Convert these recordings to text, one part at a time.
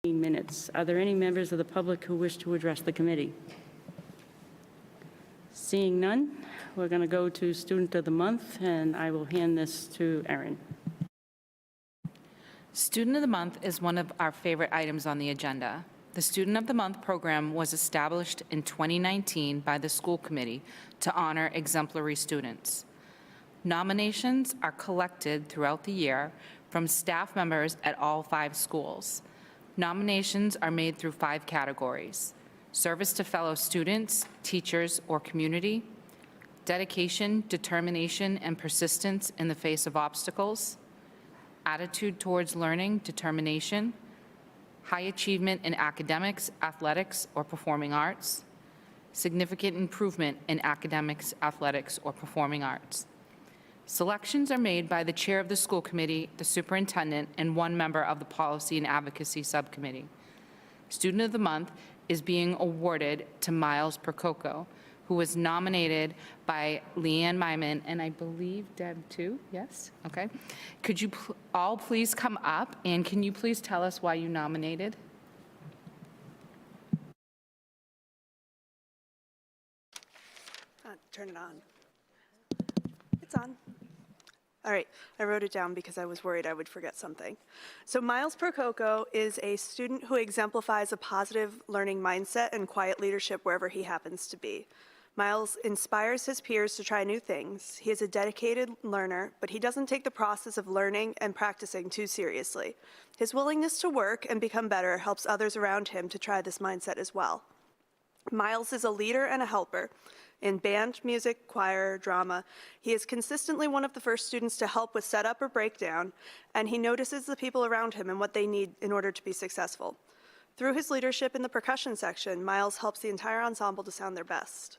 minutes. Are there any members of the public who wish to address the committee? Seeing none, we're going to go to Student of the Month, and I will hand this to Erin. Student of the Month is one of our favorite items on the agenda. The Student of the Month program was established in 2019 by the school committee to honor exemplary students. Nominations are collected throughout the year from staff members at all 5 schools. Nominations are made through 5 categories: service to fellow students, teachers, or community, dedication, determination, and persistence in the face of obstacles, attitude towards learning, determination, high achievement in academics, athletics, or performing arts, significant improvement in academics, athletics, or performing arts. Selections are made by the chair of the school committee, the superintendent, and 1 member of the policy and advocacy subcommittee. Student of the Month is being awarded to Miles Percoco, who was nominated by Leanne Myman, and I believe Deb too, yes? Okay. Could you all please come up, and can you please tell us why you nominated? Turn it on. It's on. All right, I wrote it down because I was worried I would forget something. So Miles Percoco is a student who exemplifies a positive learning mindset and quiet leadership wherever he happens to be. Miles inspires his peers to try new things. He is a dedicated learner, but he doesn't take the process of learning and practicing too seriously. His willingness to work and become better helps others around him to try this mindset as well. Miles is a leader and a helper. In band, music, choir, drama, he is consistently one of the first students to help with setup or breakdown, and he notices the people around him and what they need in order to be successful. Through his leadership in the percussion section, Miles helps the entire ensemble to sound their best.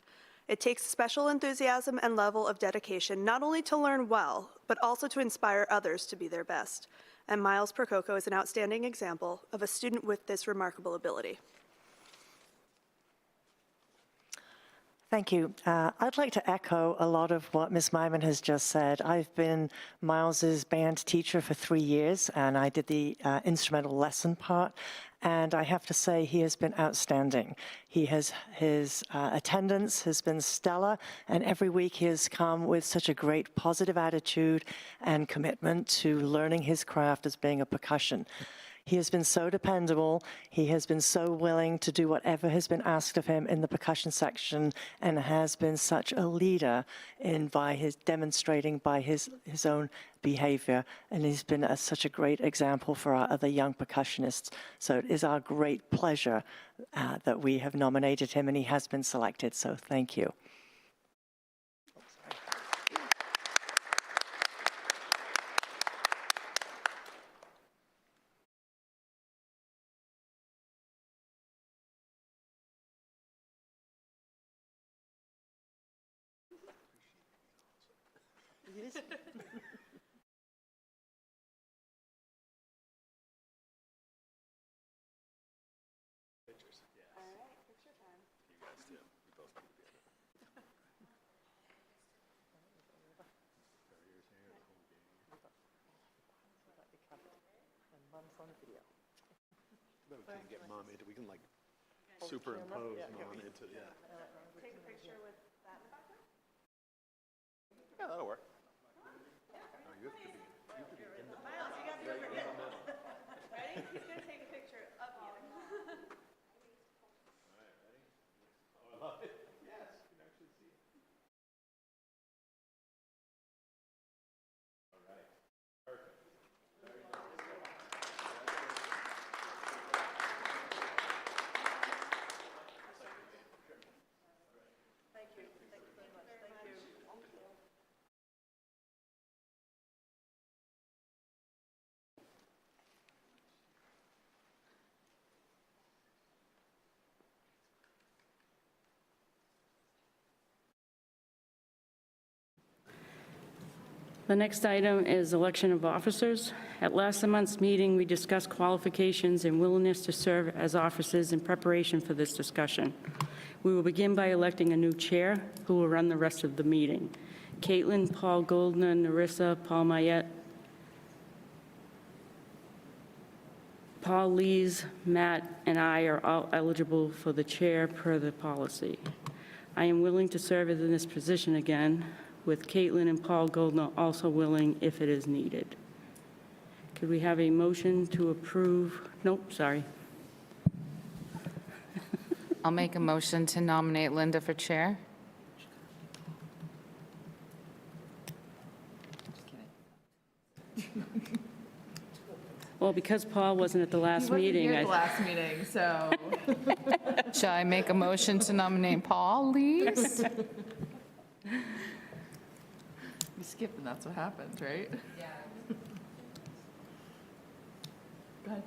It takes special enthusiasm and level of dedication not only to learn well, but also to inspire others to be their best. And Miles Percoco is an outstanding example of a student with this remarkable ability. Thank you. I'd like to echo a lot of what Ms. Myman has just said. I've been Miles's band teacher for 3 years, and I did the instrumental lesson part, and I have to say he has been outstanding. His attendance has been stellar, and every week he has come with such a great positive attitude and commitment to learning his craft as being a percussion. He has been so dependable. He has been so willing to do whatever has been asked of him in the percussion section, and has been such a leader demonstrating by his own behavior. And he's been such a great example for our other young percussionists. So it is our great pleasure that we have nominated him, and he has been selected. So thank you. We can get mom into, we can like superimpose mom into, yeah. Take a picture with that in the background? Yeah, that'll work. Oh, you have to be in the. Miles, you got to be over here. Ready? He's going to take a picture of you. I love it. Yes, you can actually see it. All right. Perfect. Very nice. Thank you. Thank you very much. Thank you. The next item is election of officers. At last month's meeting, we discussed qualifications and willingness to serve as officers in preparation for this discussion. We will begin by electing a new chair who will run the rest of the meeting. Caitlin, Paul Goldner, Narissa, Paul Mayette, Paul Lees, Matt, and I are all eligible for the chair per the policy. I am willing to serve in this position again, with Caitlin and Paul Goldner also willing if it is needed. Could we have a motion to approve? Nope, sorry. I'll make a motion to nominate Linda for chair. Well, because Paul wasn't at the last meeting, He wasn't here at the last meeting, so Shall I make a motion to nominate Paul Lees? you skipped and that's what happened, right? Yeah. Go ahead.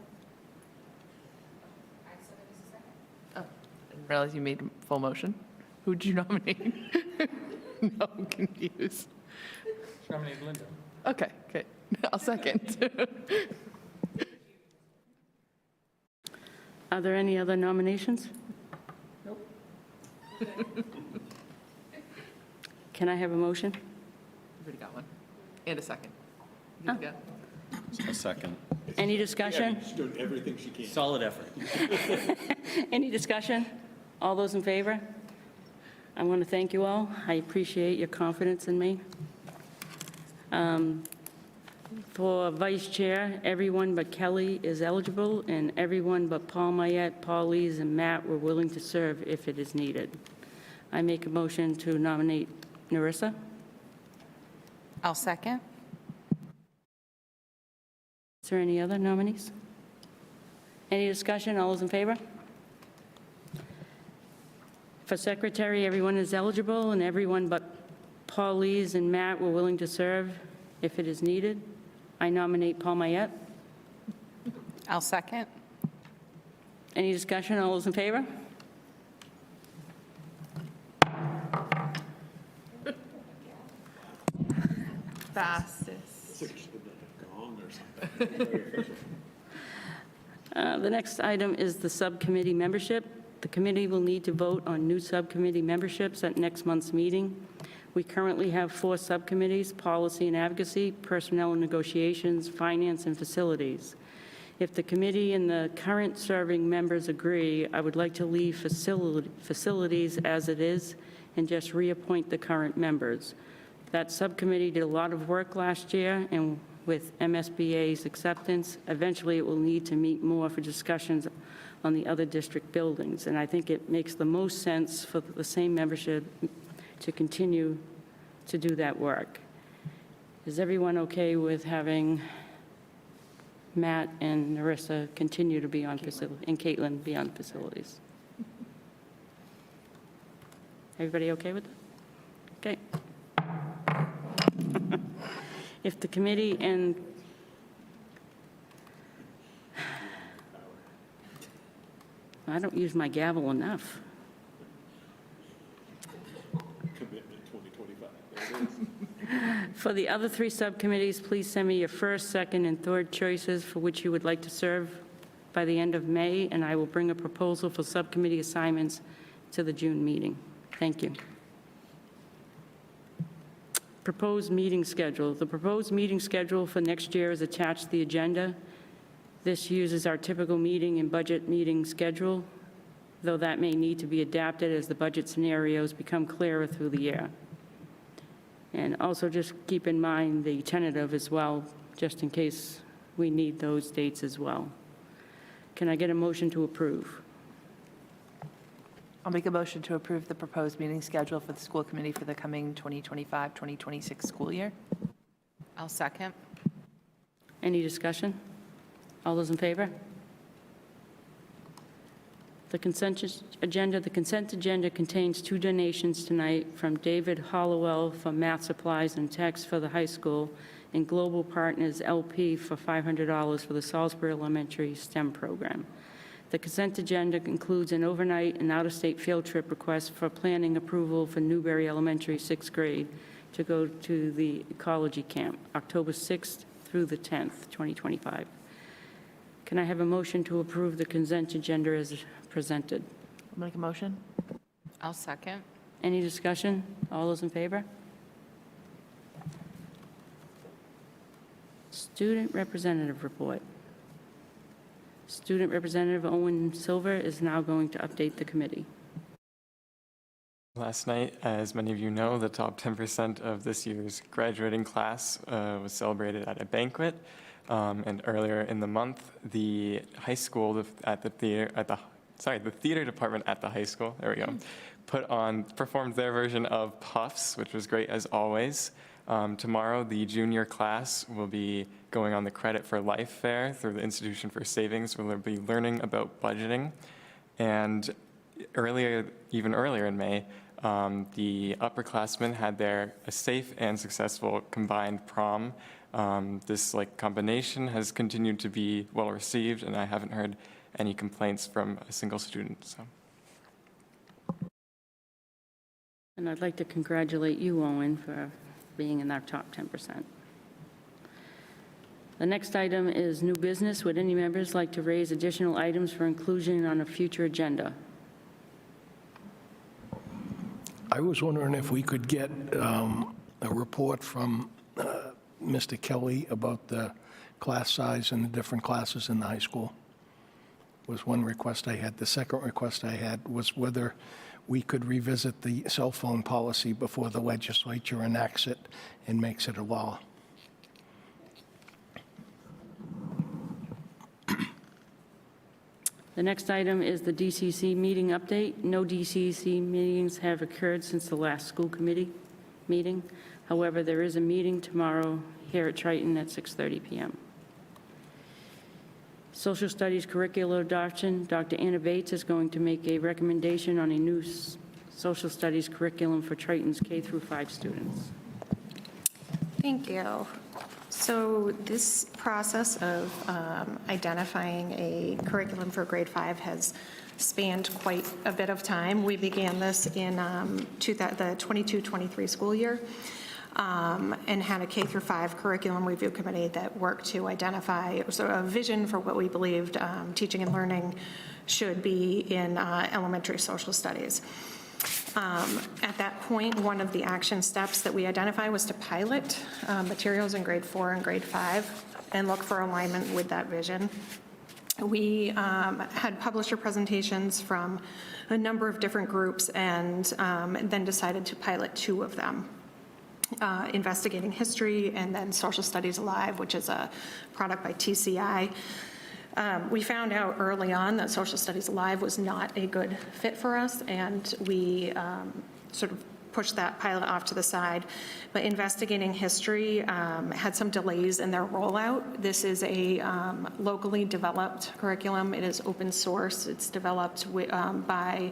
Oh, I didn't realize you made a full motion. Who'd you nominate? No, I'm confused. Nominate Linda. Okay, okay. I'll second. are there any other nominations? Nope. Can I have a motion? You've already got one. And a second. You good to go? A second. Any discussion? She's doing everything she can. Solid effort. Any discussion? All those in favor? I want to thank you all. I appreciate your confidence in me. For vice chair, everyone but Kelly is eligible, and everyone but Paul Mayette, Paul Lees, and Matt were willing to serve if it is needed. I make a motion to nominate Narissa. I'll second. Is there any other nominees? Any discussion? All those in favor? For secretary, everyone is eligible, and everyone but Paul Lees and Matt were willing to serve if it is needed. I nominate Paul Mayette. I'll second. Any discussion? All those in favor? Fastest. Gong or something. The next item is the subcommittee membership. The committee will need to vote on new subcommittee memberships at next month's meeting. We currently have 4 subcommittees: Policy and Advocacy, Personnel and Negotiations, Finance, and Facilities. If the committee and the current serving members agree, I would like to leave Facilities as it is and just reappoint the current members. That subcommittee did a lot of work last year, and with MSBA's acceptance, eventually it will need to meet more for discussions on the other district buildings. And I think it makes the most sense for the same membership to continue to do that work. Is everyone okay with having Matt and Narissa continue to be on facility, and Caitlin be on facilities? Everybody okay with that? Okay. If the committee and I don't use my gavel enough. Commitment 2025. There it is. For the other 3 subcommittees, please send me your first, second, and third choices for which you would like to serve by the end of May, and I will bring a proposal for subcommittee assignments to the June meeting. Thank you. Proposed meeting schedule. The proposed meeting schedule for next year is attached to the agenda. This uses our typical meeting and budget meeting schedule, though that may need to be adapted as the budget scenarios become clearer through the year. And also just keep in mind the tentative as well, just in case we need those dates as well. Can I get a motion to approve? I'll make a motion to approve the proposed meeting schedule for the school committee for the coming 2025-2026 school year. I'll second. Any discussion? All those in favor? The consent agenda contains 2 donations tonight from David Hollowell for math supplies and texts for the high school, and Global Partners LP for $500 for the Salisbury Elementary STEM program. The consent agenda includes an overnight and out-of-state field trip request for planning approval for Newberry Elementary 6th grade to go to the ecology camp, October 6th through the 10th, 2025. Can I have a motion to approve the consent agenda as presented? I'll make a motion. I'll second. Any discussion? All those in favor? Student representative report. Student Representative Owen Silver is now going to update the committee. Last night, as many of you know, the top 10% of this year's graduating class was celebrated at a banquet. And earlier in the month, the high school the theater department at the high school, there we go, performed their version of Puffs, which was great as always. Tomorrow, the junior class will be going on the Credit for Life Fair through the Institution for Savings, where they'll be learning about budgeting. And even earlier in May, the upperclassmen had a safe and successful combined prom. This combination has continued to be well received, and I haven't heard any complaints from a single student. So. And I'd like to congratulate you, Owen, for being in that top 10%. The next item is new business. Would any members like to raise additional items for inclusion on a future agenda? I was wondering if we could get a report from Mr. Kelly about the class size and the different classes in the high school. Was one request I had. The second request I had was whether we could revisit the cell phone policy before the legislature enacts it and makes it a law. The next item is the DCC meeting update. No DCC meetings have occurred since the last school committee meeting. However, there is a meeting tomorrow here at Triton at 6:30 p.m. Social Studies curricular adoption. Dr. Anna Bates is going to make a recommendation on a new Social Studies curriculum for Triton's K through 5 students. Thank you. So this process of identifying a curriculum for grade 5 has spanned quite a bit of time. We began this in the 22-23 school year and had a K through 5 curriculum review committee that worked to identify a vision for what we believed teaching and learning should be in elementary social studies. At that point, one of the action steps that we identified was to pilot materials in grade 4 and grade 5 and look for alignment with that vision. We had publisher presentations from a number of different groups and then decided to pilot 2 of them. Investigating History and then Social Studies Alive, which is a product by TCI. We found out early on that Social Studies Alive was not a good fit for us, and we sort of pushed that pilot off to the side. But Investigating History had some delays in their rollout. This is a locally developed curriculum. It is open source. It's developed by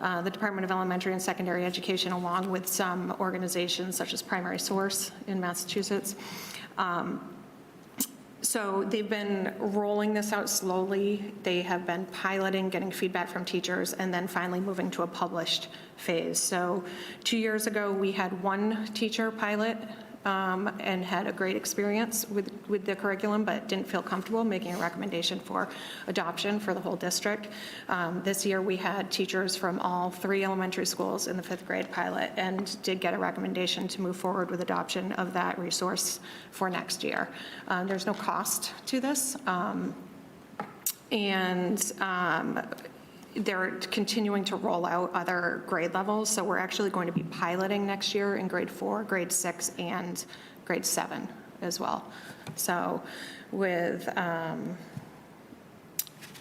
the Department of Elementary and Secondary Education, along with some organizations such as Primary Source in Massachusetts. So they've been rolling this out slowly. They have been piloting, getting feedback from teachers, and then finally moving to a published phase. So 2 years ago, we had 1 teacher pilot and had a great experience with the curriculum, but didn't feel comfortable making a recommendation for adoption for the whole district. This year, we had teachers from all 3 elementary schools in the 5th grade pilot and did get a recommendation to move forward with adoption of that resource for next year. There's no cost to this. They're continuing to roll out other grade levels, so we're actually going to be piloting next year in grade 4, grade 6, and grade 7 as well. So with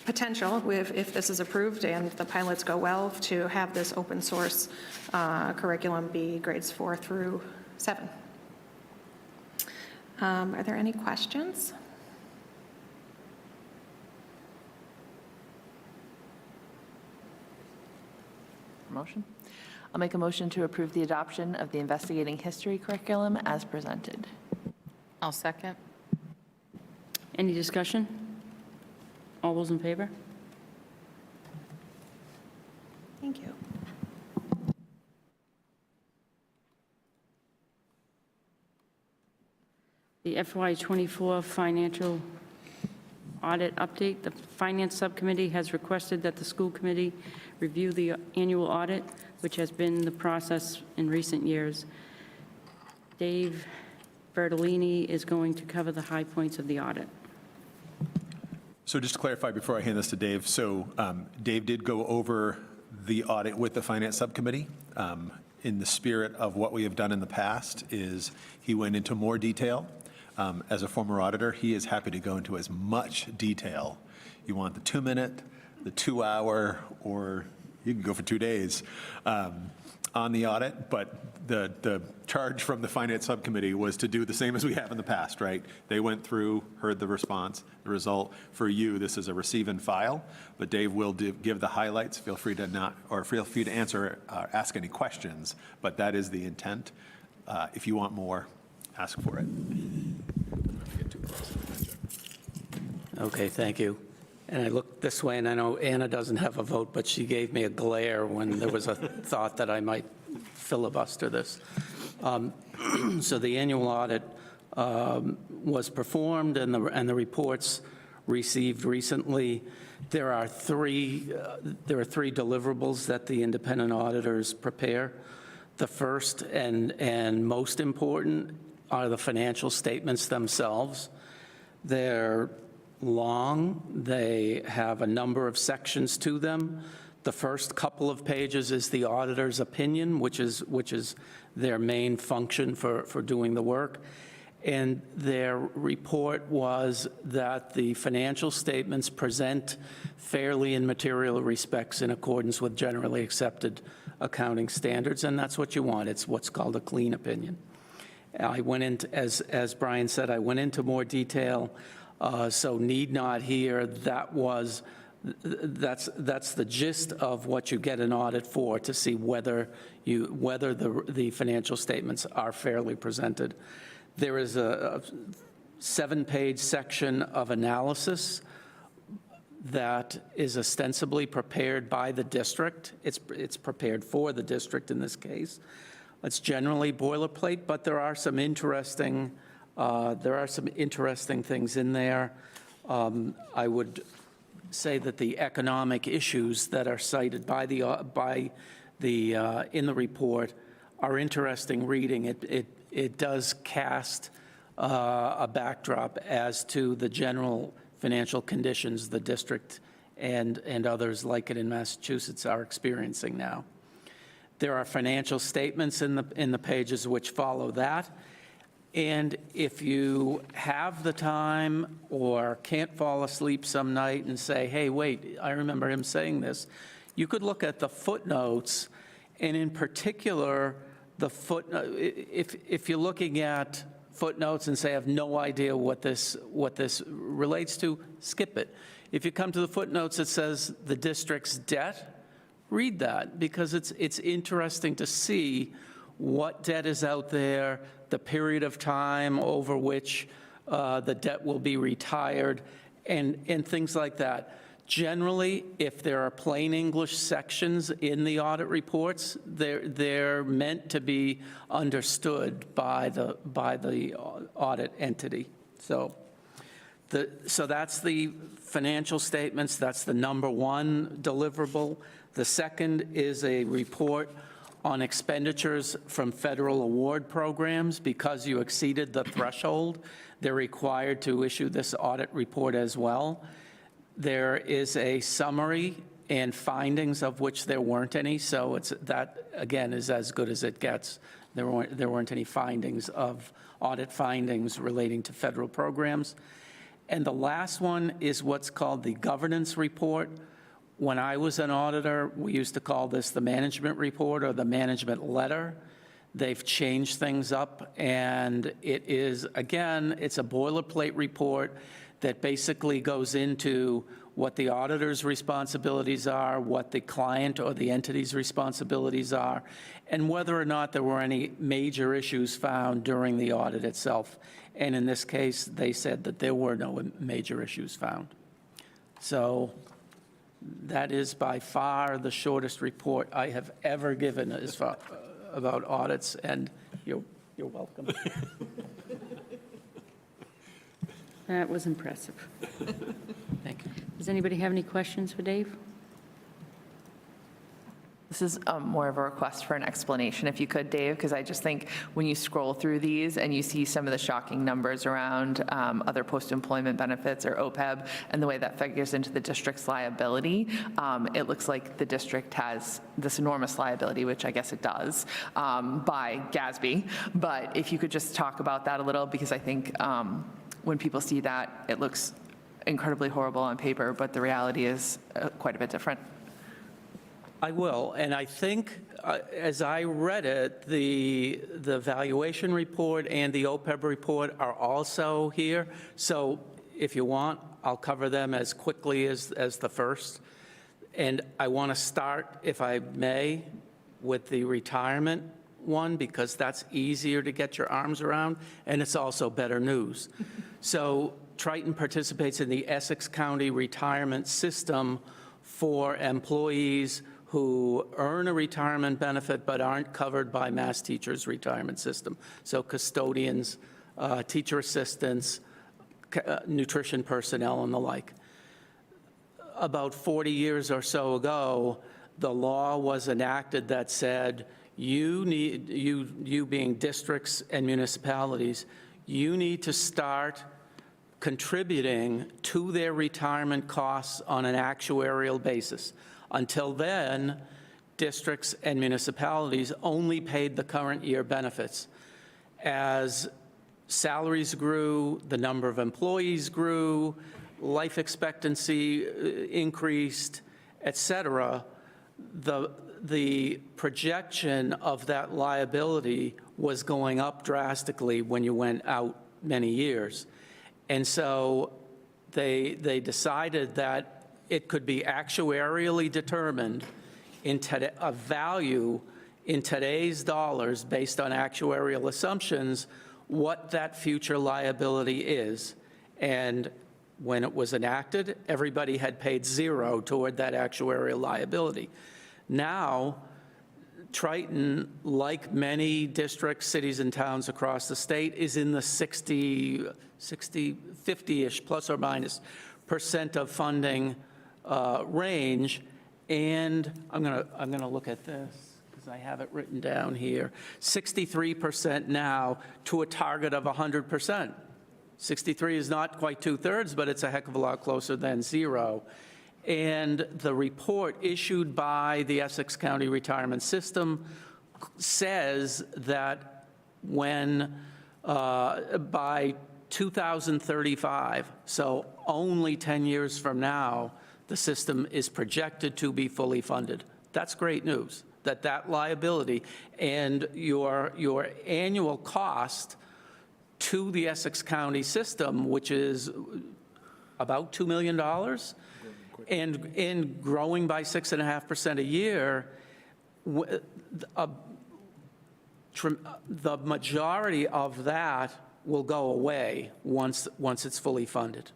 potential, if this is approved and the pilots go well, to have this open source curriculum be grades 4 through 7. Are there any questions? Motion? I'll make a motion to approve the adoption of the Investigating History curriculum as presented. I'll second. Any discussion? All those in favor? Thank you. The FY24 financial audit update. The Finance Subcommittee has requested that the school committee review the annual audit, which has been the process in recent years. Dave Bertolini is going to cover the high points of the audit. So just to clarify before I hand this to Dave, so Dave did go over the audit with the Finance Subcommittee. In the spirit of what we have done in the past is he went into more detail. As a former auditor, he is happy to go into as much detail. You want the 2-minute, the 2-hour, or you can go for 2 days on the audit, but the charge from the Finance Subcommittee was to do the same as we have in the past, right? They went through, heard the response, the result. For you, this is a receive and file, but Dave will give the highlights. Feel free to answer, ask any questions, but that is the intent. If you want more, ask for it. Okay, thank you. And I looked this way, and I know Anna doesn't have a vote, but she gave me a glare when there was a thought that I might filibuster this. So the annual audit was performed, and the reports received recently. There are three deliverables that the independent auditors prepare. The first and most important are the financial statements themselves. They're long. They have a number of sections to them. The first couple of pages is the auditor's opinion, which is their main function for doing the work. And their report was that the financial statements present fairly in material respects in accordance with generally accepted accounting standards, and that's what you want. It's what's called a clean opinion. I went into, as Brian said, I went into more detail, so need not here. That's the gist of what you get an audit for, to see whether the financial statements are fairly presented. There is a 7-page section of analysis that is ostensibly prepared by the district. It's prepared for the district in this case. It's generally boilerplate, but there are some interesting things in there. I would say that the economic issues that are cited in the report are interesting reading. It does cast a backdrop as to the general financial conditions the district and others like it in Massachusetts are experiencing now. There are financial statements in the pages which follow that. And if you have the time or can't fall asleep some night and say, hey, wait, I remember him saying this, you could look at the footnotes, and in particular, the footnote, if you're looking at footnotes and say, I have no idea what this relates to, skip it. If you come to the footnotes that says the district's debt, read that, because it's interesting to see what debt is out there, the period of time over which the debt will be retired, and things like that. Generally, if there are plain English sections in the audit reports, they're meant to be understood by the audit entity. So that's the financial statements. That's the number one deliverable. The second is a report on expenditures from federal award programs. Because you exceeded the threshold, they're required to issue this audit report as well. There is a summary and findings, of which there weren't any, so that, again, is as good as it gets. There weren't any findings of audit findings relating to federal programs. And the last one is what's called the governance report. When I was an auditor, we used to call this the management report or the management letter. They've changed things up, and it is, again, it's a boilerplate report that basically goes into what the auditor's responsibilities are, what the client or the entity's responsibilities are, and whether or not there were any major issues found during the audit itself. And in this case, they said that there were no major issues found. So that is by far the shortest report I have ever given as far about audits, and you're welcome. That was impressive. Thank you. Does anybody have any questions for Dave? This is more of a request for an explanation, if you could, Dave, because I just think when you scroll through these and you see some of the shocking numbers around other post-employment benefits or OPEB and the way that figures into the district's liability, it looks like the district has this enormous liability, which I guess it does, by GASB. But if you could just talk about that a little, because I think when people see that, it looks incredibly horrible on paper, but the reality is quite a bit different. I will, and I think, as I read it, the valuation report and the OPEB report are also here. So if you want, I'll cover them as quickly as the first. And I want to start, if I may, with the retirement one, because that's easier to get your arms around, and it's also better news. So Triton participates in the Essex County retirement system for employees who earn a retirement benefit but aren't covered by Mass Teachers Retirement System. So custodians, teacher assistants, nutrition personnel, and the like. About 40 years or so ago, the law was enacted that said, you being districts and municipalities, you need to start contributing to their retirement costs on an actuarial basis. Until then, districts and municipalities only paid the current year benefits. As salaries grew, the number of employees grew, life expectancy increased, et cetera, the projection of that liability was going up drastically when you went out many years. And so they decided that it could be actuarially determined a value in today's dollars based on actuarial assumptions what that future liability is. And when it was enacted, everybody had paid zero toward that actuarial liability. Now, Triton, like many districts, cities, and towns across the state, is in the 50-ish plus or minus % of funding range, and I'm gonna look at this because I have it written down here. 63% now to a target of 100%. 63 is not quite 2/3, but it's a heck of a lot closer than zero. And the report issued by the Essex County Retirement System says that when by 2035, so only 10 years from now, the system is projected to be fully funded. That's great news, that liability and your annual cost to the Essex County system, which is about $2 million, and growing by 6.5% a year, the majority of that will go away once it's fully funded.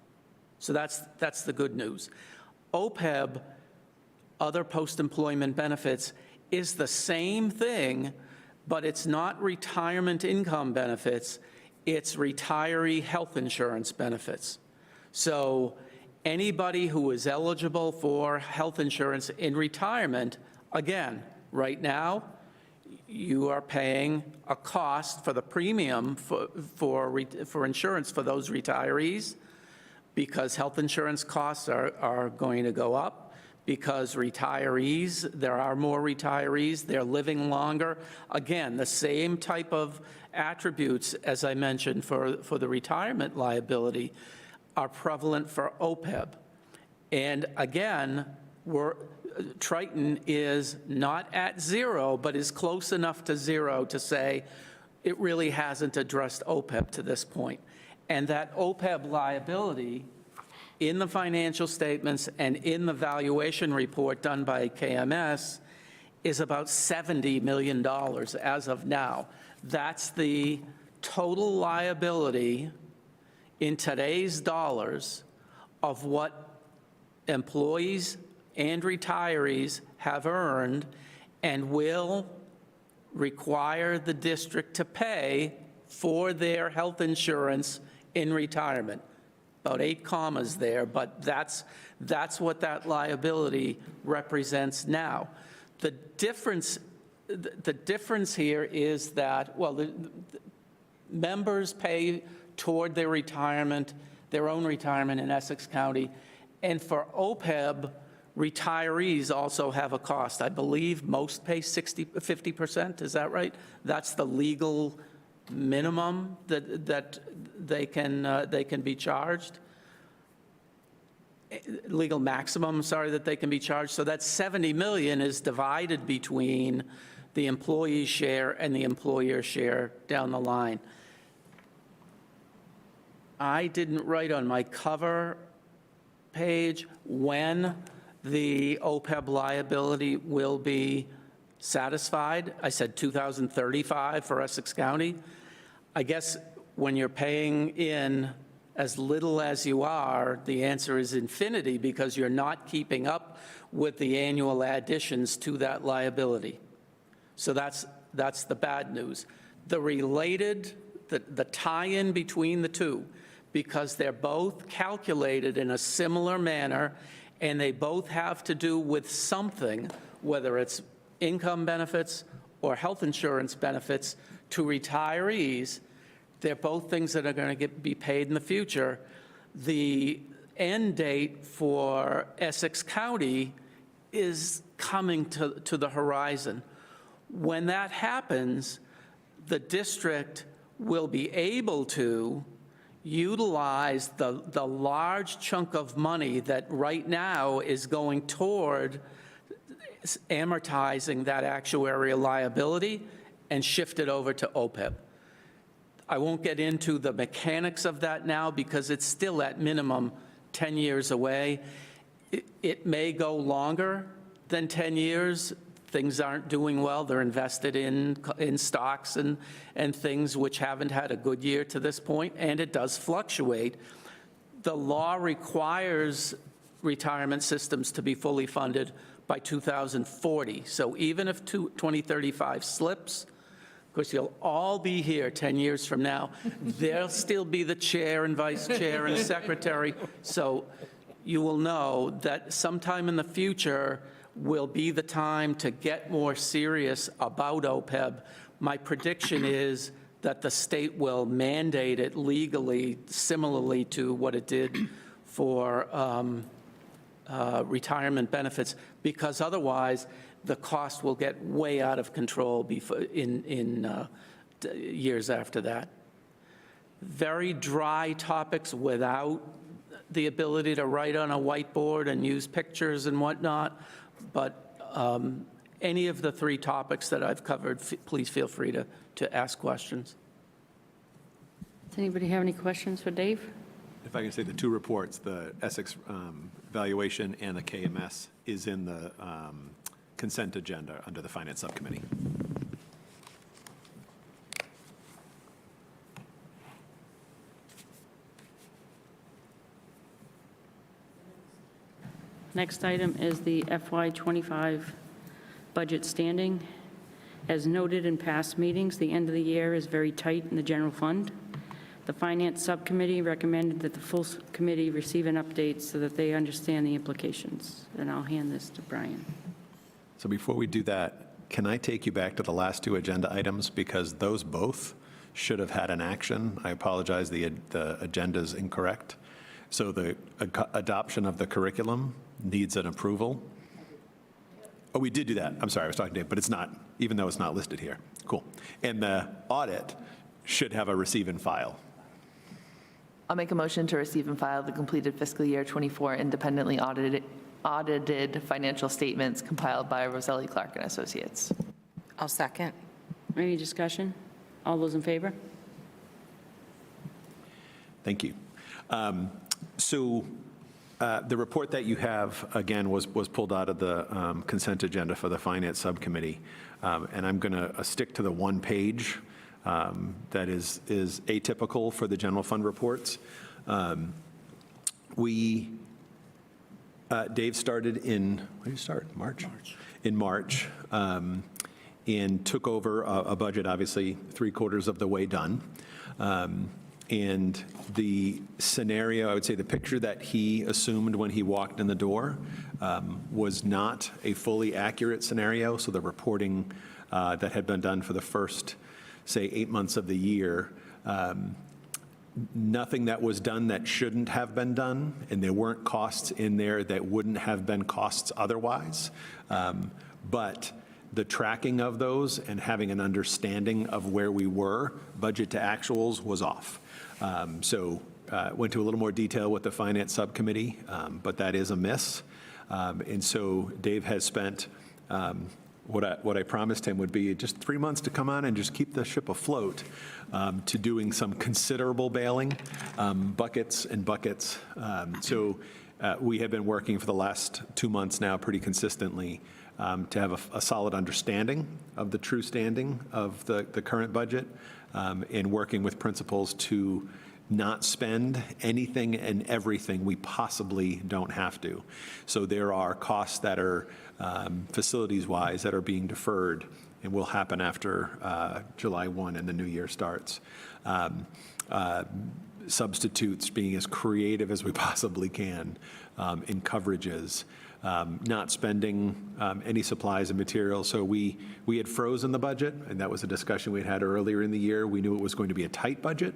So that's the good news. OPEB, other post-employment benefits, is the same thing, but it's not retirement income benefits, it's retiree health insurance benefits. So anybody who is eligible for health insurance in retirement, again, right now, you are paying a cost for the premium for insurance for those retirees, because health insurance costs are going to go up, because retirees, there are more retirees, they're living longer. Again, the same type of attributes, as I mentioned, for the retirement liability are prevalent for OPEB. And again, Triton is not at zero, but is close enough to zero to say it really hasn't addressed OPEB to this point. And that OPEB liability in the financial statements and in the valuation report done by KMS is about $70 million as of now. That's the total liability in today's dollars of what employees and retirees have earned and will require the district to pay for their health insurance in retirement. About 8 commas there, but that's what that liability represents now. The difference here is that, well, the members pay toward their retirement, their own retirement in Essex County, and for OPEB, retirees also have a cost. I believe most pay 50%, is that right? That's the legal minimum that they can be charged. Legal maximum, sorry, that they can be charged. So that 70 million is divided between the employee share and the employer share down the line. I didn't write on my cover page when the OPEB liability will be satisfied. I said 2035 for Essex County. I guess when you're paying in as little as you are, the answer is infinity because you're not keeping up with the annual additions to that liability. So that's the bad news. The related, the tie-in between the two, because they're both calculated in a similar manner and they both have to do with something, whether it's income benefits or health insurance benefits to retirees. They're both things that are going to be paid in the future. The end date for Essex County is coming to the horizon. When that happens, the district will be able to utilize the large chunk of money that right now is going toward amortizing that actuarial liability and shift it over to OPEB. I won't get into the mechanics of that now because it's still at minimum 10 years away. It may go longer than 10 years. Things aren't doing well. They're invested in stocks and things which haven't had a good year to this point, and it does fluctuate. The law requires retirement systems to be fully funded by 2040. So even if 2035 slips, of course, you'll all be here 10 years from now. There'll still be the chair and vice chair and secretary. So you will know that sometime in the future will be the time to get more serious about OPEB. My prediction is that the state will mandate it legally, similarly to what it did for retirement benefits, because otherwise the cost will get way out of control in years after that. Very dry topics without the ability to write on a whiteboard and use pictures and whatnot, but any of the three topics that I've covered, please feel free to ask questions. Does anybody have any questions for Dave? If I can say the two reports, the Essex valuation and the KMS is in the consent agenda under the Finance Subcommittee. Next item is the FY25 budget standing. As noted in past meetings, the end of the year is very tight in the general fund. The Finance Subcommittee recommended that the full committee receive an update so that they understand the implications. And I'll hand this to Brian. So before we do that, can I take you back to the last two agenda items? Because those both should have had an action. I apologize, the agenda is incorrect. So the adoption of the curriculum needs an approval. Oh, we did do that. I'm sorry, I was talking to Dave, but it's not, even though it's not listed here. Cool. And the audit should have a receive and file. I'll make a motion to receive and file the completed fiscal year 24 independently audited financial statements compiled by Roselli Clark and Associates. I'll second. Any discussion? All those in favor? Thank you. The report that you have, again, was pulled out of the consent agenda for the Finance Subcommittee. And I'm going to stick to the one page that is atypical for the general fund reports. Dave started in, when did you start? March? In March. And took over a budget, obviously, 3/4 of the way done. And the scenario, I would say the picture that he assumed when he walked in the door was not a fully accurate scenario. So the reporting that had been done for the first, say, 8 months of the year, nothing that was done that shouldn't have been done, and there weren't costs in there that wouldn't have been costs otherwise. But the tracking of those and having an understanding of where we were, budget to actuals, was off. So went to a little more detail with the Finance Subcommittee, but that is a miss. And so Dave has spent what I promised him would be just 3 months to come on and just keep the ship afloat, to doing some considerable bailing, buckets and buckets. So we have been working for the last 2 months now pretty consistently to have a solid understanding of the true standing of the current budget, and working with principals to not spend anything and everything we possibly don't have to. So there are costs that are facilities-wise that are being deferred and will happen after July 1 and the new year starts. Substitutes, being as creative as we possibly can in coverages. Not spending any supplies and materials. So we had frozen the budget, and that was a discussion we had earlier in the year. We knew it was going to be a tight budget.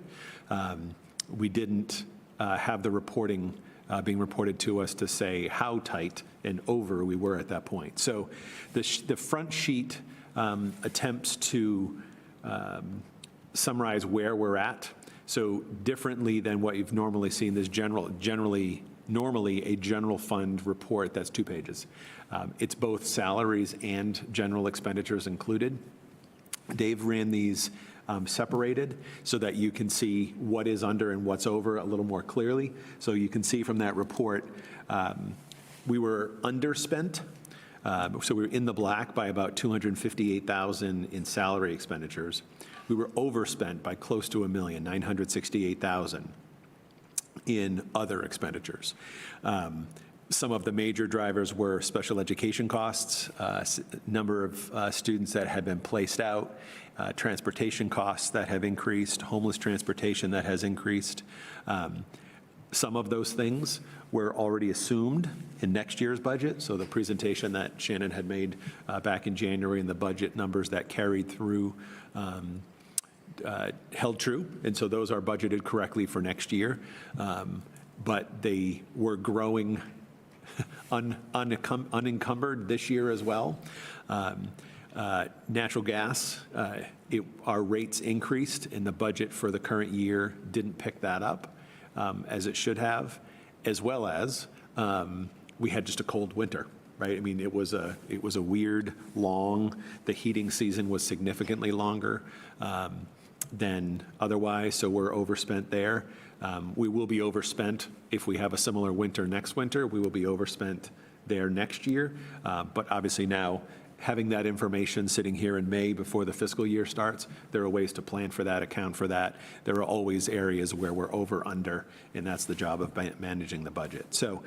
We didn't have the reporting being reported to us to say how tight and over we were at that point. So the front sheet attempts to summarize where we're at. So differently than what you've normally seen, this normally a general fund report that's 2 pages. It's both salaries and general expenditures included. Dave ran these separated so that you can see what is under and what's over a little more clearly. So you can see from that report, we were underspent. So we were in the black by about $258,000 in salary expenditures. We were overspent by close to $1 million, $968,000 in other expenditures. Some of the major drivers were special education costs, number of students that had been placed out, transportation costs that have increased, homeless transportation that has increased. Some of those things were already assumed in next year's budget. So the presentation that Shannon had made back in January and the budget numbers that carried through held true, and so those are budgeted correctly for next year, but they were growing unencumbered this year as well. Natural gas, our rates increased, and the budget for the current year didn't pick that up as it should have, as well as we had just a cold winter. Right? I mean, it was a weird, long. The heating season was significantly longer than otherwise, so we're overspent there. We will be overspent if we have a similar winter next winter. We will be overspent there next year. But obviously now, having that information sitting here in May before the fiscal year starts, there are ways to plan for that, account for that. There are always areas where we're over, under, and that's the job of managing the budget. So,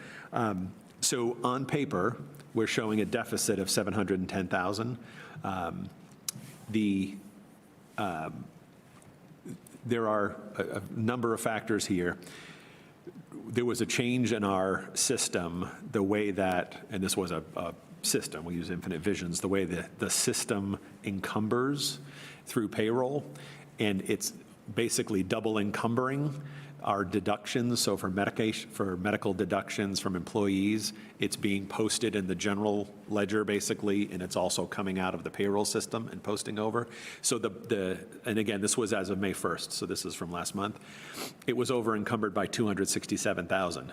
so on paper, we're showing a deficit of $710,000. There are a number of factors here. There was a change in our system, the way that, and this was a system, we use Infinite Visions, the way that the system encumbers through payroll, and it's basically double encumbering our deductions. So for medical deductions from employees, it's being posted in the general ledger basically, and it's also coming out of the payroll system and posting over. So and again, this was as of May 1st, so this is from last month. It was over encumbered by $267,000.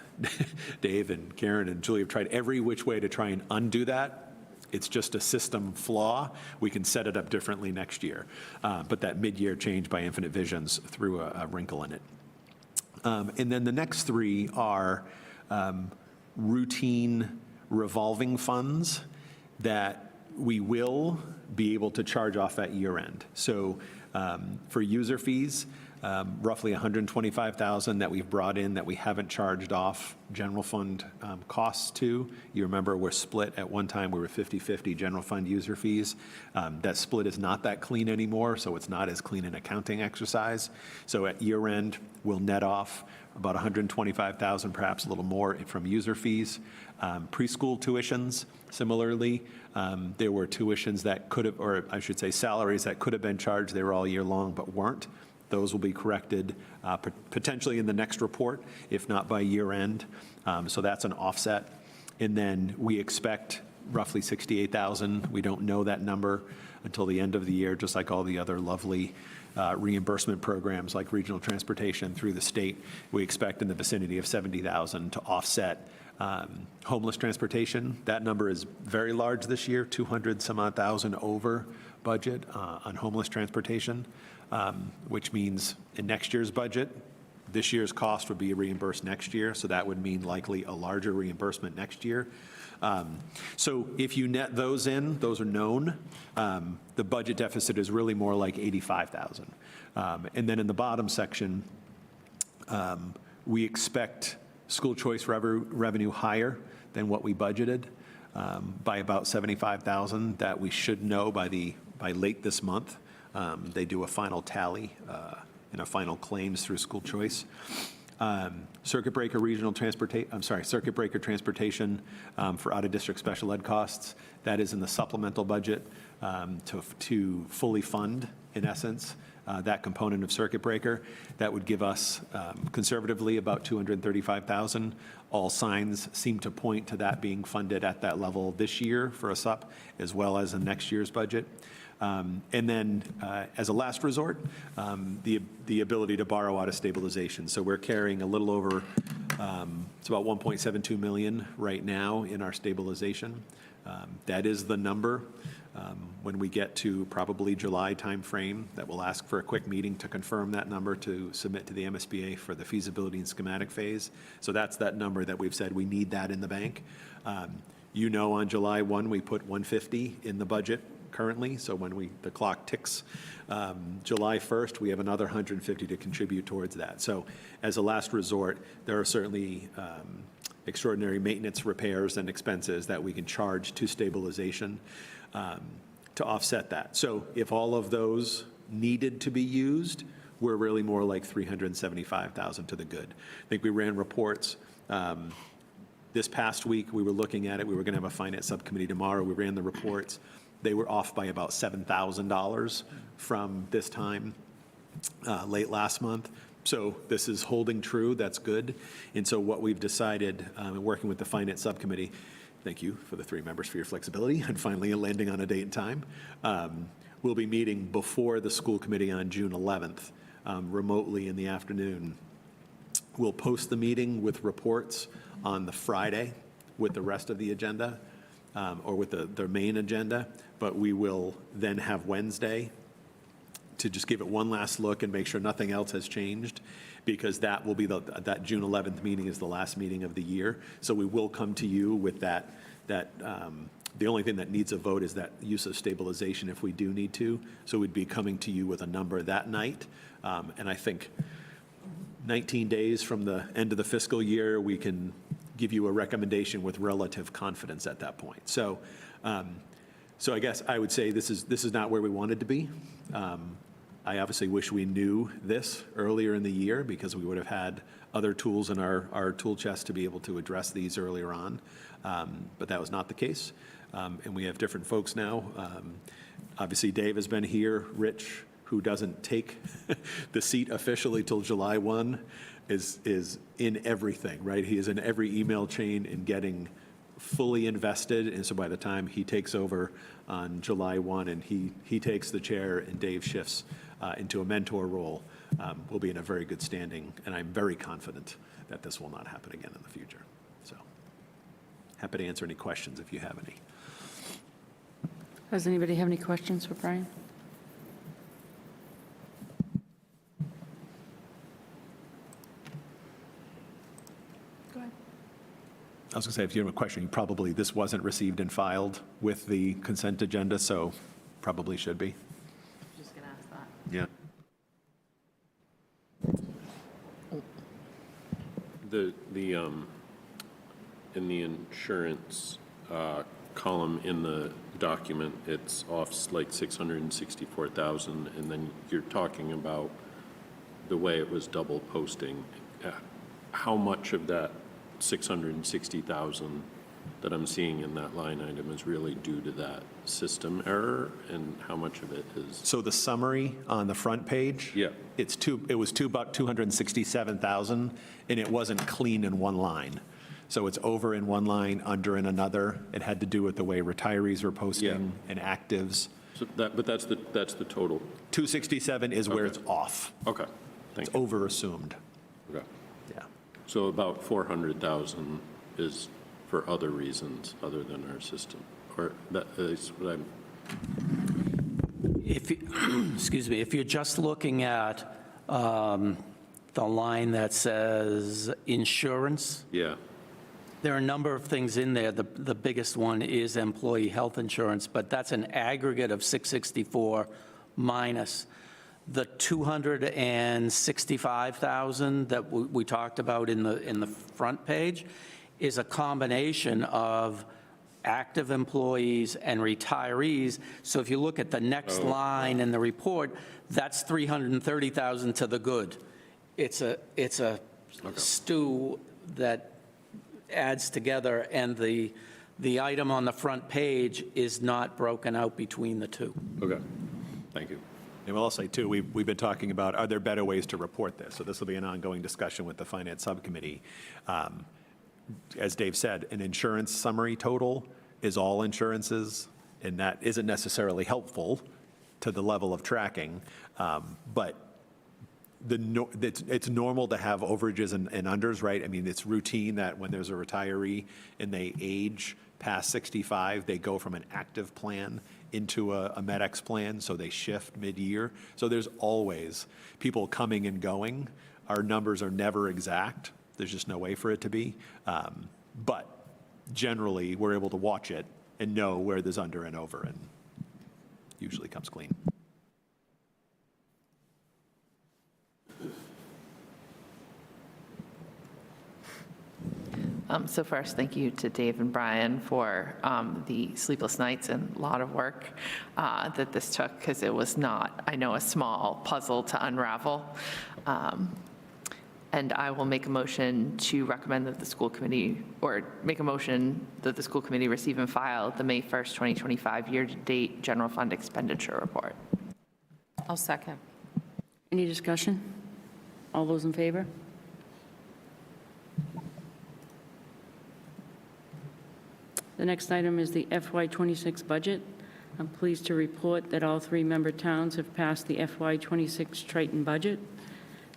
Dave and Karen and Julie have tried every which way to try and undo that. It's just a system flaw. We can set it up differently next year. But that mid-year change by Infinite Visions threw a wrinkle in it. And then the next three are routine revolving funds that we will be able to charge off at year end. So for user fees, roughly $125,000 that we've brought in that we haven't charged off general fund costs to. You remember we're split at one time, we were 50/50 general fund user fees. That split is not that clean anymore, so it's not as clean an accounting exercise. So at year end, we'll net off about $125,000, perhaps a little more from user fees. Preschool tuitions, similarly, there were tuitions that could have, or I should say salaries that could have been charged, they were all year long but weren't. Those will be corrected potentially in the next report, if not by year end. So that's an offset. And then we expect roughly $68,000. We don't know that number until the end of the year, just like all the other lovely reimbursement programs like regional transportation through the state. We expect in the vicinity of $70,000 to offset homeless transportation. That number is very large this year, 200 some odd thousand over budget on homeless transportation, which means in next year's budget, this year's cost would be reimbursed next year, so that would mean likely a larger reimbursement next year. So if you net those in, those are known, the budget deficit is really more like $85,000. And then in the bottom section, we expect school choice revenue higher than what we budgeted by about $75,000 that we should know by late this month. They do a final tally and a final claims through school choice. Circuit breaker circuit breaker transportation for out-of-district special ed costs. That is in the supplemental budget to fully fund, in essence, that component of circuit breaker. That would give us conservatively about $235,000. All signs seem to point to that being funded at that level this year for a SUP, as well as in next year's budget. And then, as a last resort, the ability to borrow out of stabilization. So we're carrying a little over, it's about $1.72 million right now in our stabilization. That is the number. When we get to probably July timeframe, that we'll ask for a quick meeting to confirm that number to submit to the MSBA for the feasibility and schematic phase. So that's that number that we've said we need that in the bank. You know, on July 1, we put 150 in the budget currently, so when the clock ticks July 1st, we have another 150 to contribute towards that. So as a last resort, there are certainly extraordinary maintenance, repairs, and expenses that we can charge to stabilization to offset that. So if all of those needed to be used, we're really more like $375,000 to the good. I think we ran reports. This past week, we were looking at it. We were going to have a finance subcommittee tomorrow. We ran the reports. They were off by about $7,000 from this time late last month. So this is holding true. That's good. And so what we've decided, working with the finance subcommittee, thank you for the 3 members for your flexibility and finally landing on a date and time. We'll be meeting before the school committee on June 11th, remotely in the afternoon. We'll post the meeting with reports on the Friday with the rest of the agenda, or with the main agenda, but we will then have Wednesday to just give it one last look and make sure nothing else has changed, because that will be that June 11th meeting is the last meeting of the year. So we will come to you with that the only thing that needs a vote is that use of stabilization if we do need to. So we'd be coming to you with a number that night. And I think 19 days from the end of the fiscal year, we can give you a recommendation with relative confidence at that point. So I guess I would say this is not where we wanted to be. I obviously wish we knew this earlier in the year, because we would have had other tools in our tool chest to be able to address these earlier on. But that was not the case. And we have different folks now. Obviously, Dave has been here. Rich, who doesn't take the seat officially till July 1, is in everything, right? He is in every email chain and getting fully invested. And so by the time he takes over on July 1 and he takes the chair and Dave shifts into a mentor role, we'll be in a very good standing. And I'm very confident that this will not happen again in the future. So happy to answer any questions if you have any. Does anybody have any questions for Brian? I was going to say, if you have a question, this wasn't received and filed with the consent agenda, so probably should be. Just going to ask that. Yeah. In the insurance column in the document, it's off like 664,000, and then you're talking about the way it was double posting. How much of that 660,000 that I'm seeing in that line item is really due to that system error, and how much of it is? So the summary on the front page? Yeah. It was about 267,000, and it wasn't clean in one line. So it's over in one line, under in another. It had to do with the way retirees were posting and actives. So but that's the total. 267 is where Okay. it's off. Okay, thank It's you. over-assumed. Okay. Yeah. So about 400,000 is for other reasons other than our system, or that is what I'm. If, excuse me, if you're just looking at the line that says insurance, Yeah. there are a number of things in there. The biggest one is employee health insurance, but that's an aggregate of 664 minus the 265,000 that we talked about in the front page is a combination of active employees and retirees. So if you look at the next line in the report, that's 330,000 to the good. It's a stew that adds together, and the item on the front page is not broken out between the two. Okay, thank you. And I'll say, too, we've been talking about, are there better ways to report this? So this will be an ongoing discussion with the Finance Subcommittee. As Dave said, an insurance summary total is all insurances, and that isn't necessarily helpful to the level of tracking. But it's normal to have overages and unders, right? I mean, it's routine that when there's a retiree and they age past 65, they go from an active plan into a MedX plan, so they shift mid-year. So there's always people coming and going. Our numbers are never exact. There's just no way for it to be. But generally, we're able to watch it and know where there's under and over, and usually comes clean. So first, thank you to Dave and Brian for the sleepless nights and a lot of work that this took, because it was not, I know, a small puzzle to unravel. And I will make a motion to recommend that the school committee, or make a motion that the school committee receive and file the May 1st, 2025 year-to-date general fund expenditure report. I'll second. Any discussion? All those in favor? The next item is the FY26 budget. I'm pleased to report that all three member towns have passed the FY26 Triton budget.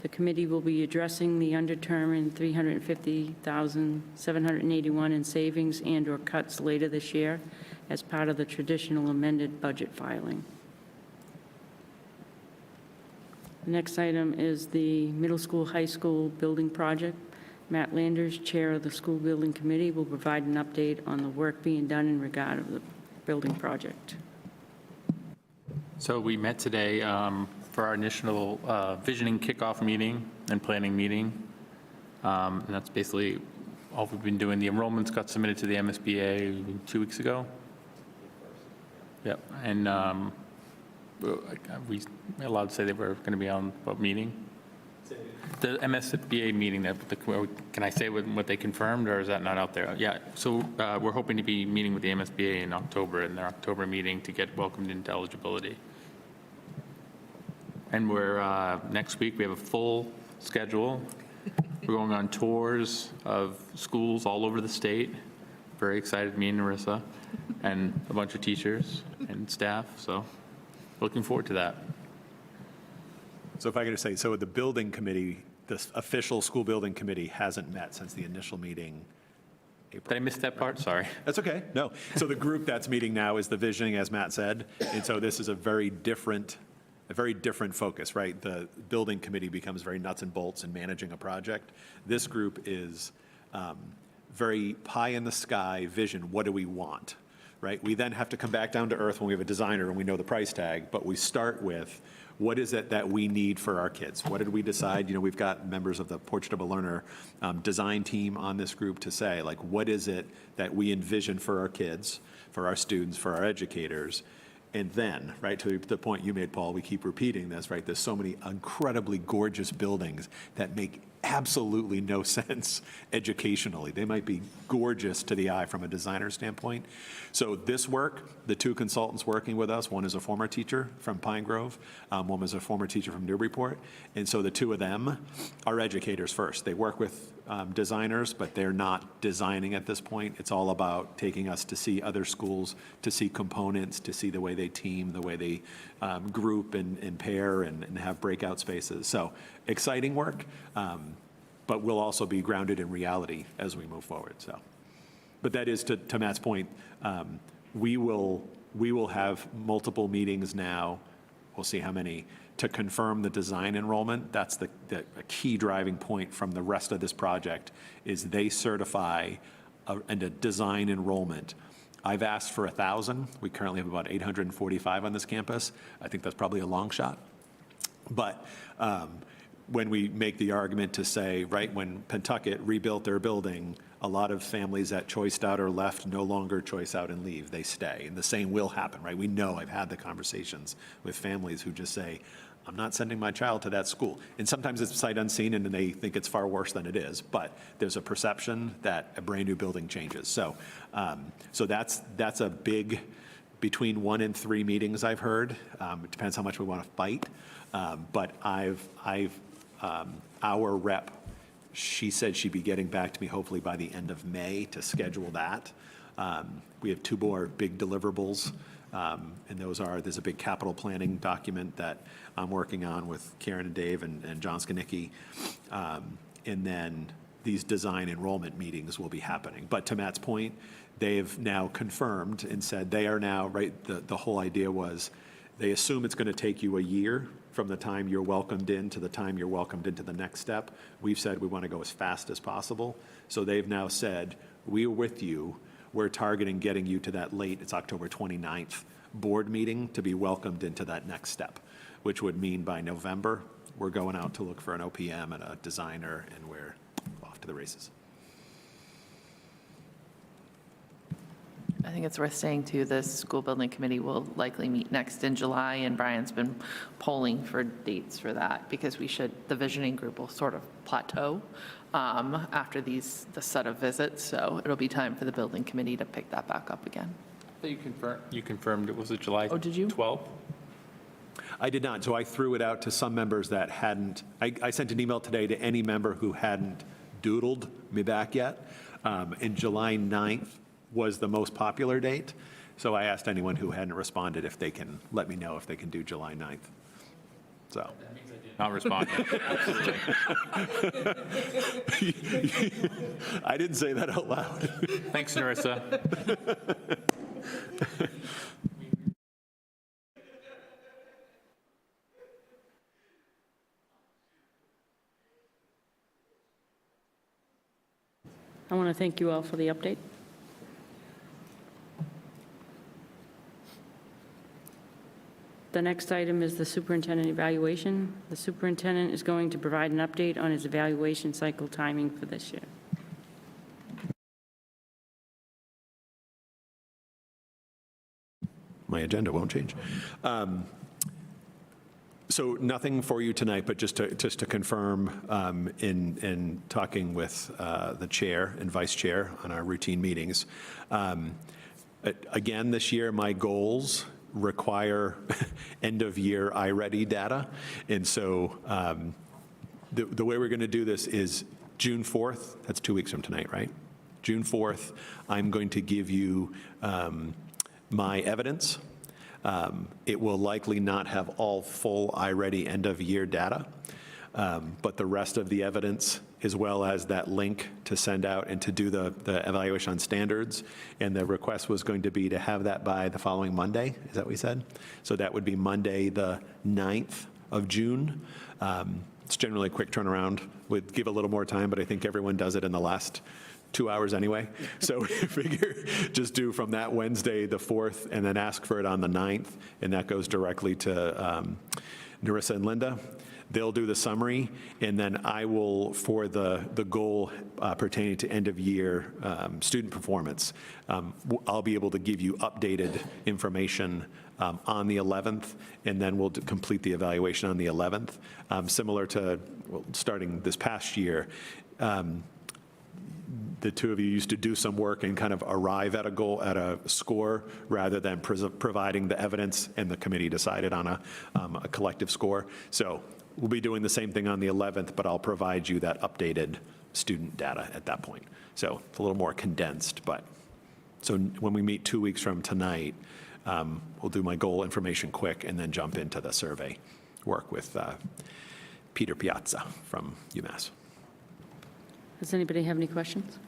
The committee will be addressing the undetermined $350,781 in savings and/or cuts later this year as part of the traditional amended budget filing. The next item is the middle school, high school building project. Matt Landers, Chair of the School Building Committee, will provide an update on the work being done in regard of the building project. So we met today for our initial visioning kickoff meeting and planning meeting. And that's basically all we've been doing. The enrollments got submitted to the MSBA 2 weeks ago. Yep, and we allowed to say they were going to be on what meeting? The MSBA meeting, can I say what they confirmed, or is that not out there? Yeah, so we're hoping to be meeting with the MSBA in October, in their October meeting, to get welcomed into eligibility. And next week, we have a full schedule. We're going on tours of schools all over the state. Very excited, me and Narissa, and a bunch of teachers and staff, so looking forward to that. So if I could just say, so the building committee, the official school building committee hasn't met since the initial meeting. April. Did I miss that part? Sorry. That's okay. No. So the group that's meeting now is the visioning, as Matt said. And so this is a very different focus, right? The building committee becomes very nuts and bolts in managing a project. This group is very pie in the sky vision. What do we want? right? We then have to come back down to earth when we have a designer and we know the price tag, but we start with, what is it that we need for our kids? What did we decide? You know, we've got members of the Portrait of a Learner design team on this group to say, like, what is it that we envision for our kids, for our students, for our educators? And then, right, to the point you made, Paul, we keep repeating this, right? There's so many incredibly gorgeous buildings that make absolutely no sense educationally. They might be gorgeous to the eye from a designer standpoint. So this work, the two consultants working with us, one is a former teacher from Pine Grove, one was a former teacher from Newburyport. And so the two of them are educators first. They work with designers, but they're not designing at this point. It's all about taking us to see other schools, to see components, to see the way they team, the way they group and pair and have breakout spaces. So exciting work, but we'll also be grounded in reality as we move forward. So, but that is, to Matt's point, we will have multiple meetings now, we'll see how many, to confirm the design enrollment. That's a key driving point from the rest of this project, is they certify a design enrollment. I've asked for 1,000. We currently have about 845 on this campus. I think that's probably a long shot. But when we make the argument to say, right, when Pentucket rebuilt their building, a lot of families that choiced out or left no longer choice out and leave. They stay. And the same will happen, right? We know, I've had the conversations with families who just say, I'm not sending my child to that school. And sometimes it's sight unseen and they think it's far worse than it is. But there's a perception that a brand new building changes. So, so that's a big, between 1 and 3 meetings I've heard. It depends how much we want to fight. But our rep, she said she'd be getting back to me hopefully by the end of May to schedule that. We have 2 more big deliverables, and there's a big capital planning document that I'm working on with Karen and Dave and John Skanicki. And then these design enrollment meetings will be happening. But to Matt's point, they've now confirmed and said they are now, right, the whole idea was they assume it's going to take you a year from the time you're welcomed in to the time you're welcomed into the next step. We've said we want to go as fast as possible. So they've now said, we're with you. We're targeting getting you to that late, it's October 29th, board meeting to be welcomed into that next step, which would mean by November, we're going out to look for an OPM and a designer, and we're off to the races. I think it's worth saying, too, the school building committee will likely meet next in July, and Brian's been polling for dates for that, because the visioning group will sort of plateau after the set of visits, so it'll be time for the building committee to pick that back up again. So you confirmed it was a July 12th? I did not, so I threw it out to some members that hadn't. I sent an email today to any member who hadn't doodled me back yet, and July 9th was the most popular date. So I asked anyone who hadn't responded if they can let me know if they can do July 9th. So. Not respond. I didn't say that out loud. Thanks, Narissa. I want to thank you all for the update. The next item is the superintendent evaluation. The superintendent is going to provide an update on his evaluation cycle timing for this year. My agenda won't change. So nothing for you tonight, but just to confirm, in talking with the chair and vice chair on our routine meetings, again, this year, my goals require end-of-year iReady data. And so the way we're going to do this is June 4th, that's 2 weeks from tonight, right? June 4th, I'm going to give you my evidence. It will likely not have all full iReady end-of-year data, but the rest of the evidence, as well as that link to send out and to do the evaluation on standards. And the request was going to be to have that by the following Monday. Is that what we said? So that would be Monday, the 9th of June. It's generally a quick turnaround. Would give a little more time, but I think everyone does it in the last 2 hours anyway. So figure, just do from that Wednesday, the 4th, and then ask for it on the 9th, and that goes directly to Narissa and Linda. They'll do the summary, and then I will, for the goal pertaining to end-of-year student performance, I'll be able to give you updated information on the 11th, and then we'll complete the evaluation on the 11th. Similar to, well, starting this past year, the two of you used to do some work and kind of arrive at a goal, at a score, rather than providing the evidence, and the committee decided on a collective score. So we'll be doing the same thing on the 11th, but I'll provide you that updated student data at that point. So it's a little more condensed, but so when we meet 2 weeks from tonight, we'll do my goal information quick and then jump into the survey work with Peter Piazza from UMass. Does anybody have any questions?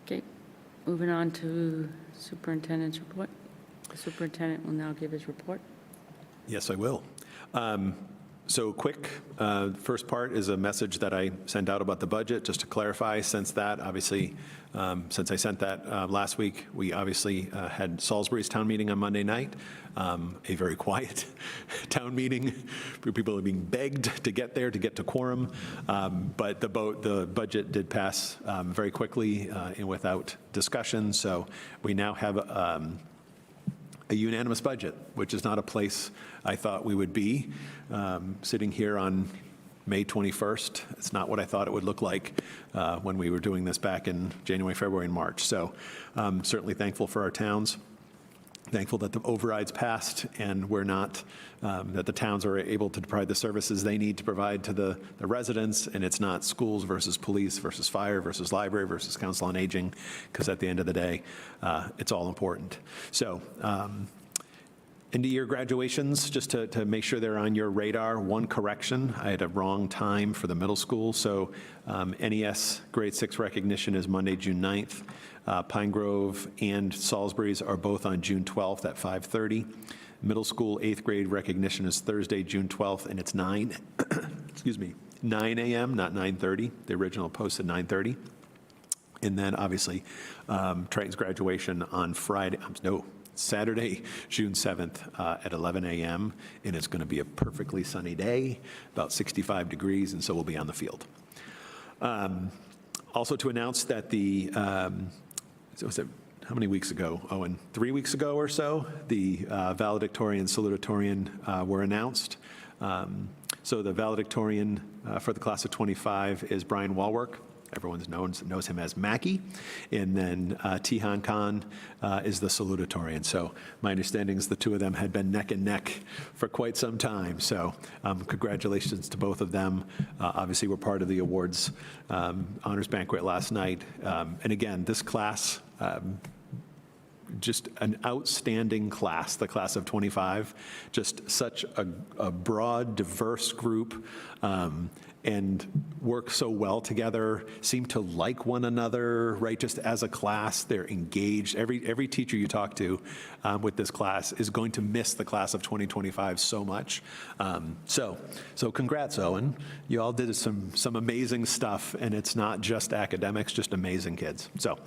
Okay, moving on to superintendent's report. The superintendent will now give his report. Yes, I will. So quick, first part is a message that I sent out about the budget, just to clarify. Since that, obviously, since I sent that last week, we obviously had Salisbury's town meeting on Monday night, a very quiet town meeting. People are being begged to get there, to get to quorum, but the budget did pass very quickly and without discussion. So we now have a unanimous budget, which is not a place I thought we would be. Sitting here on May 21st, it's not what I thought it would look like when we were doing this back in January, February, and March. So certainly thankful for our towns. Thankful that the overrides passed, and we're not, that the towns are able to provide the services they need to provide to the residents, and it's not schools versus police versus fire versus library versus council on aging, because at the end of the day, it's all important. So end-of-year graduations, just to make sure they're on your radar, one correction. I had a wrong time for the middle school, so NES grade 6 recognition is Monday, June 9th. Pine Grove and Salisbury's are both on June 12th at 5:30. Middle school 8th grade recognition is Thursday, June 12th, and it's 9 a.m., not 9:30. The original posted 9:30. And then obviously Triton's graduation on Saturday, June 7th at 11 a.m., and it's going to be a perfectly sunny day, about 65 degrees, and so we'll be on the field. Also to announce that how many weeks ago? Oh, and 3 weeks ago or so, the valedictorian, salutatorian were announced. So the valedictorian for the class of 25 is Brian Walwork. Everyone knows him as Mackie. And then Tihan Khan is the salutatorian. So my understanding is the two of them had been neck and neck for quite some time. So congratulations to both of them. Obviously, we're part of the awards honors banquet last night. And again, this class, just an outstanding class, the class of 25, just such a broad, diverse group, and work so well together, seem to like one another, right? Just as a class, they're engaged. Every teacher you talk to with this class is going to miss the class of 2025 so much. So congrats, Owen. You all did some amazing stuff, and it's not just academics, just amazing kids. So.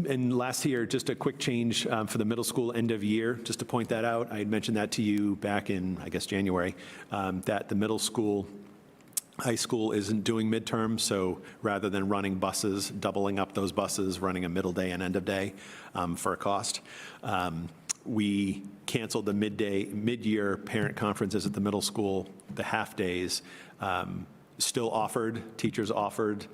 And last year, just a quick change for the middle school end of year, just to point that out. I had mentioned that to you back in, I guess, January, that the middle school, high school isn't doing midterms, so rather than running buses, doubling up those buses, running a middle day and end of day for a cost, we canceled the mid-year parent conferences at the middle school, the half days. Still offered, teachers offered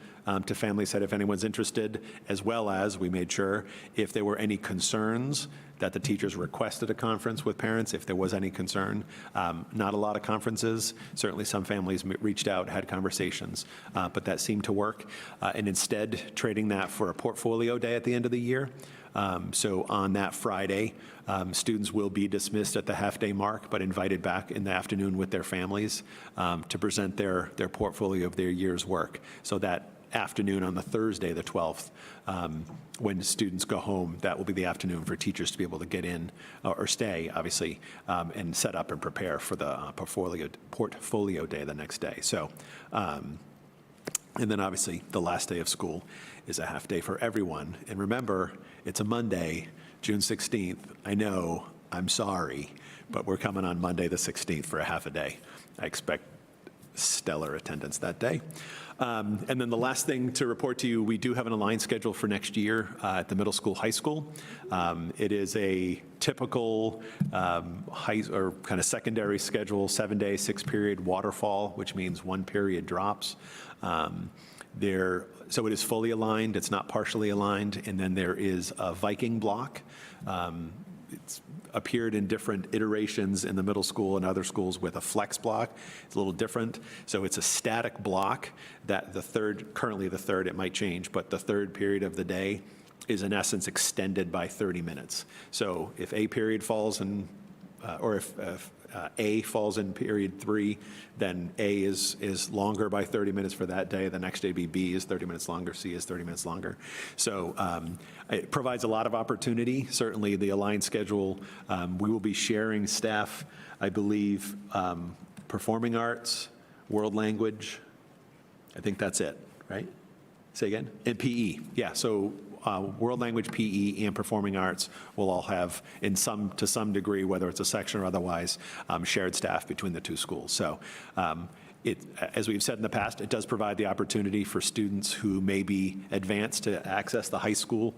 to families, said if anyone's interested, as well as we made sure if there were any concerns that the teachers requested a conference with parents, if there was any concern. Not a lot of conferences. Certainly some families reached out, had conversations, but that seemed to work. And instead, trading that for a portfolio day at the end of the year. So on that Friday, students will be dismissed at the half-day mark, but invited back in the afternoon with their families to present their portfolio of their year's work. So that afternoon on the Thursday, the 12th, when students go home, that will be the afternoon for teachers to be able to get in or stay, obviously, and set up and prepare for the portfolio day the next day. So And then obviously, the last day of school is a half day for everyone. And remember, it's a Monday, June 16th. I know, I'm sorry, but we're coming on Monday, the 16th for a half a day. I expect stellar attendance that day. And then the last thing to report to you, we do have an aligned schedule for next year at the middle school, high school. It is a typical high or kind of secondary schedule, 7-day, 6-period waterfall, which means 1 period drops. So it is fully aligned, it's not partially aligned, and then there is a Viking block. It's appeared in different iterations in the middle school and other schools with a flex block. It's a little different. So it's a static block that currently the third, it might change, but the third period of the day is in essence extended by 30 minutes. So if a period falls in, or if A falls in period 3, then A is longer by 30 minutes for that day. The next day B is 30 minutes longer, C is 30 minutes longer. So it provides a lot of opportunity. Certainly the aligned schedule, we will be sharing staff, I believe, performing arts, world language. I think that's it, right? Say again? And PE, yeah. So world language, PE, and performing arts will all have, to some degree, whether it's a section or otherwise, shared staff between the two schools. So as we've said in the past, it does provide the opportunity for students who may be advanced to access the high school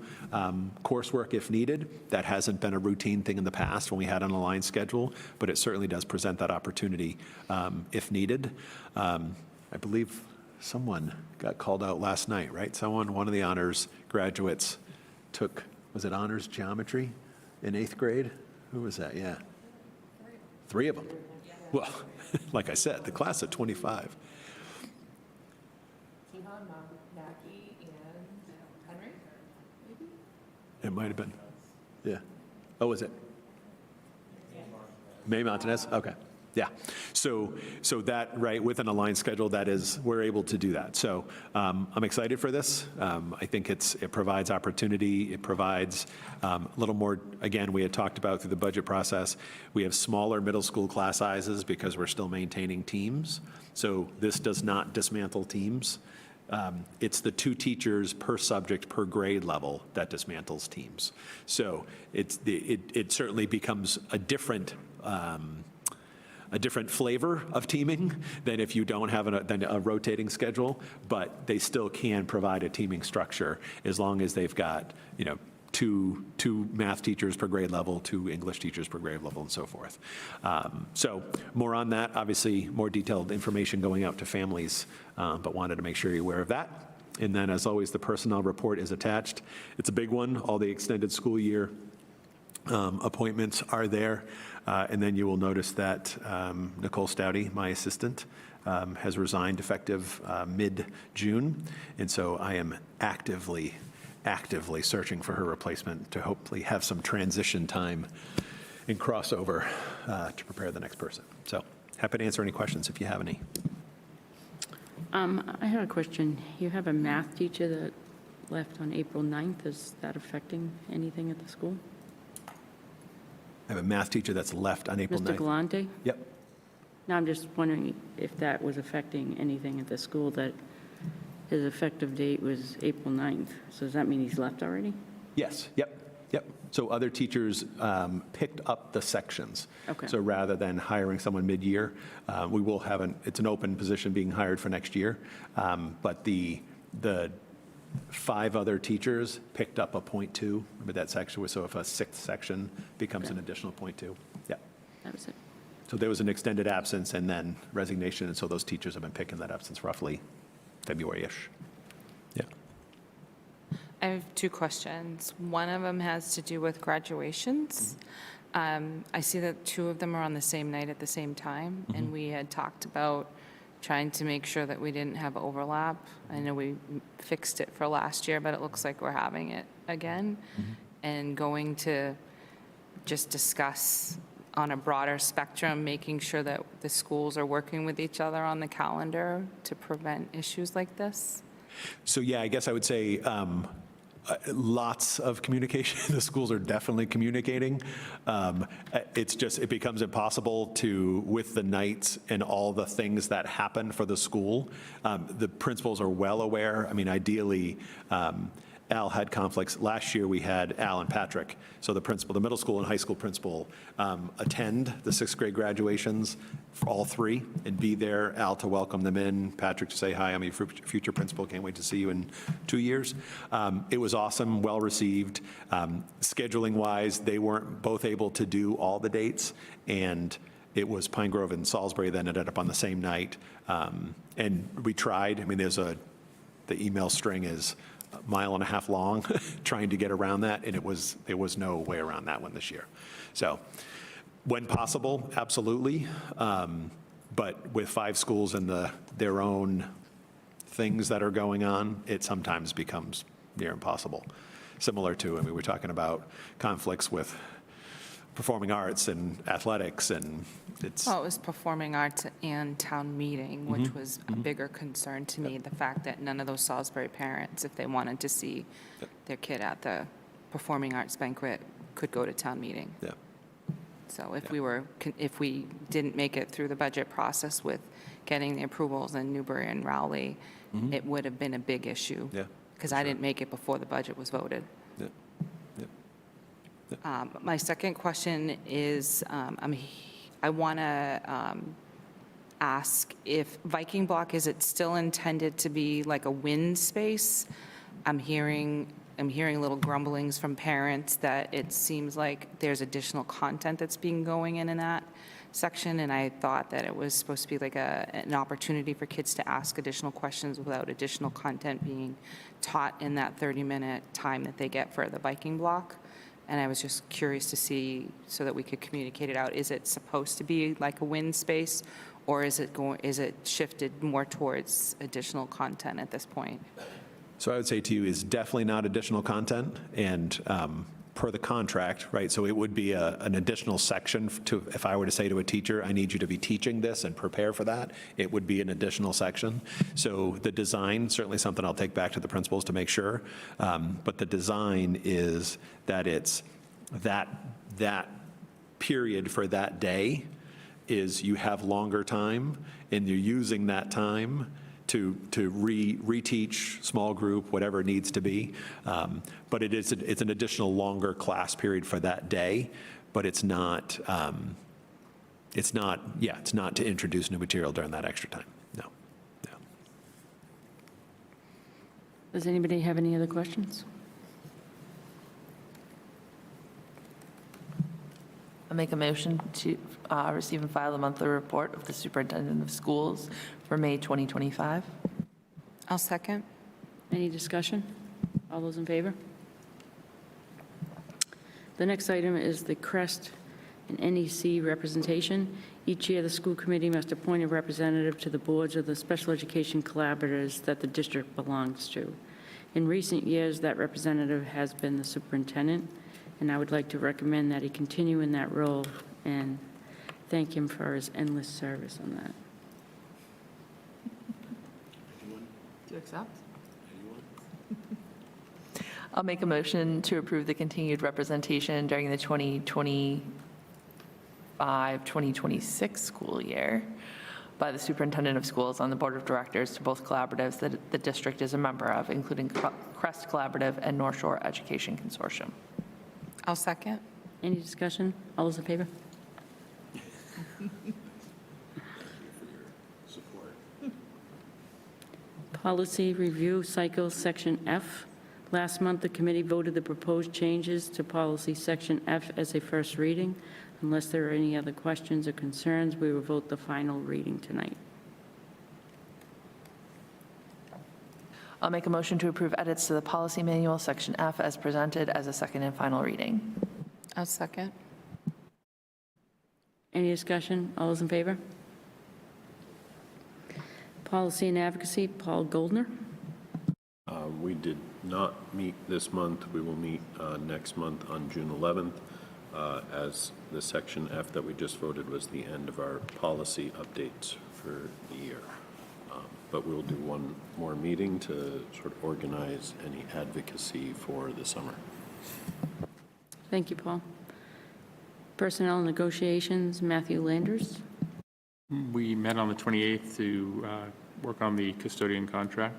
coursework if needed. That hasn't been a routine thing in the past when we had an aligned schedule, but it certainly does present that opportunity if needed. I believe someone got called out last night, right? One of the honors graduates took, was it honors geometry in 8th grade? Who was that? Yeah. 3 of them. Well, like I said, the class of 25. Mackie, and Henry, maybe? It might have been. Yeah. Oh, was it? May Montanez? Okay. Yeah. So that, right, with an aligned schedule, we're able to do that. So I'm excited for this. I think it provides opportunity. It provides a little more, again, we had talked about through the budget process, we have smaller middle school class sizes because we're still maintaining teams. So this does not dismantle teams. It's the 2 teachers per subject per grade level that dismantles teams. So it certainly becomes a different flavor of teaming than if you don't have a rotating schedule, but they still can provide a teaming structure as long as they've got, two math teachers per grade level, 2 English teachers per grade level, and so forth. So more on that, obviously more detailed information going out to families, but wanted to make sure you're aware of that. And then, as always, the personnel report is attached. It's a big one. All the extended school year appointments are there. And then you will notice that Nicole Stouty, my assistant, has resigned effective mid-June. And so I am actively searching for her replacement to hopefully have some transition time and crossover to prepare the next person. So happy to answer any questions if you have any. I have a question. You have a math teacher that left on April 9th. Is that affecting anything at the school? I have a math teacher that's left on April 9th. Mr. Galante? Yep. Now, I'm just wondering if that was affecting anything at the school, that his effective date was April 9th. So does that mean he's left already? Yes, yep. So other teachers picked up the sections. Okay. So rather than hiring someone mid-year, we will have it's an open position being hired for next year. But the 5 other teachers picked up a .2 with that section. So if a 6th section becomes an additional .2. Yeah. That was it. So there was an extended absence and then resignation. And so those teachers have been picking that absence roughly February-ish. Yeah. I have 2 questions. One of them has to do with graduations. I see that 2 of them are on the same night at the same time, and we had talked about trying to make sure that we didn't have overlap. I know we fixed it for last year, but it looks like we're having it again. And going to just discuss on a broader spectrum, making sure that the schools are working with each other on the calendar to prevent issues like this. So yeah, I guess I would say Lots of communication. The schools are definitely communicating. It becomes impossible to, with the nights and all the things that happen for the school. The principals are well aware. I mean, ideally, Al had conflicts. Last year, we had Al and Patrick, so the middle school and high school principal, attend the sixth grade graduations for all three and be there, Al to welcome them in, Patrick to say, hi, I'm your future principal, can't wait to see you in 2 years. It was awesome, well-received. Scheduling-wise, they weren't both able to do all the dates, and it was Pine Grove and Salisbury that ended up on the same night. And we tried, I mean, the email string is a mile and a half long, trying to get around that, and there was no way around that one this year. So when possible, absolutely, but with 5 schools and their own things that are going on, it sometimes becomes near impossible. Similar to, I mean, we're talking about conflicts with performing arts and athletics, and it's... Well, it was performing arts and town meeting, which was a bigger concern to me, the fact that none of those Salisbury parents, if they wanted to see their kid at the performing arts banquet, could go to town meeting. Yeah. So if we didn't make it through the budget process with getting the approvals in Newbury and Rowley, it would have been a big issue. Yeah, Because I didn't make it before the budget was voted. Yeah. My second question is, I want to ask if Viking Block, is it still intended to be like a wind space? I'm hearing little grumblings from parents that it seems like there's additional content that's being going in that section, and I thought that it was supposed to be like an opportunity for kids to ask additional questions without additional content being taught in that 30-minute time that they get for the Viking Block. And I was just curious to see, so that we could communicate it out, is it supposed to be like a wind space, or is it shifted more towards additional content at this point? So I would say to you is definitely not additional content, and per the contract, right? So it would be an additional section to, if I were to say to a teacher, I need you to be teaching this and prepare for that, it would be an additional section. So the design, certainly something I'll take back to the principals to make sure, but the design is that it's that period for that day is you have longer time, and you're using that time to reteach, small group, whatever it needs to be. But it's an additional longer class period for that day, but it's not to introduce new material during that extra time, no. Does anybody have any other questions? I'll make a motion to receive and file the monthly report of the superintendent of schools for May 2025. I'll second. Any discussion? All those in favor? The next item is the CREST and NEC representation. Each year, the school committee must appoint a representative to the boards of the special education collaboratives that the district belongs to. In recent years, that representative has been the superintendent, and I would like to recommend that he continue in that role and thank him for his endless service on that. Do you accept? I'll make a motion to approve the continued representation during the 2025-2026 school year by the superintendent of schools on the board of directors to both collaboratives that the district is a member of, including CREST Collaborative and North Shore Education Consortium. I'll second. Any discussion? All those in favor? Policy Review Cycle, Section F. Last month, the committee voted the proposed changes to Policy Section F as a first reading. Unless there are any other questions or concerns, we will vote the final reading tonight. I'll make a motion to approve edits to the policy manual, Section F, as presented as a second and final reading. I'll second. Any discussion? All those in favor? Policy and Advocacy, Paul Goldner. We did not meet this month. We will meet next month on June 11th, as the Section F that we just voted was the end of our policy updates for the year. but we'll do one more meeting to sort of organize any advocacy for the summer. Thank you, Paul. Personnel negotiations, Matthew Landers. We met on the 28th to work on the custodian contract.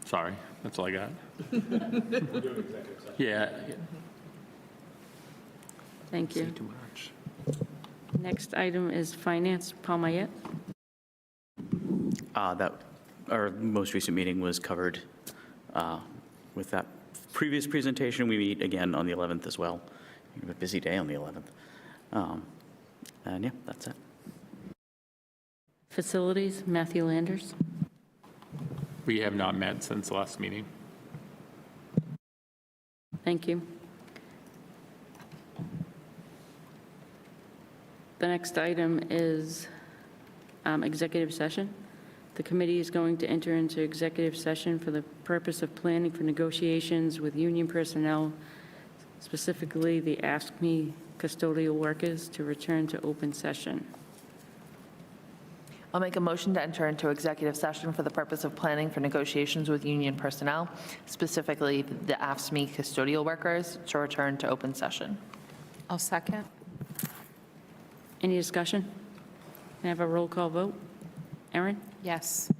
Sorry, that's all I got. Yeah. Thank you. Too much. Next item is finance, Paul Mayette. Our most recent meeting was covered with that previous presentation. We meet again on the 11th as well. We have a busy day on the 11th. And yeah, that's it. Facilities, Matthew Landers. We have not met since the last meeting. Thank you. The next item is executive session. The committee is going to enter into executive session for the purpose of planning for negotiations with union personnel, specifically the AFSCME custodial workers, to return to open session. I'll make a motion to enter into executive session for the purpose of planning for negotiations with union personnel, specifically the AFSCME custodial workers, to return to open session. I'll second. Any discussion? Can I have a roll call vote? Erin? Yes.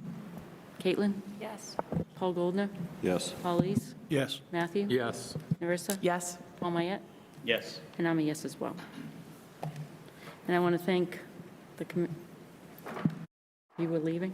Caitlin? Yes. Paul Goldner? Yes. Paulise? Yes. Matthew? Yes. Narissa? Yes. Paul Mayette? Yes. And I'm a yes as well. And I want to thank the you were leaving?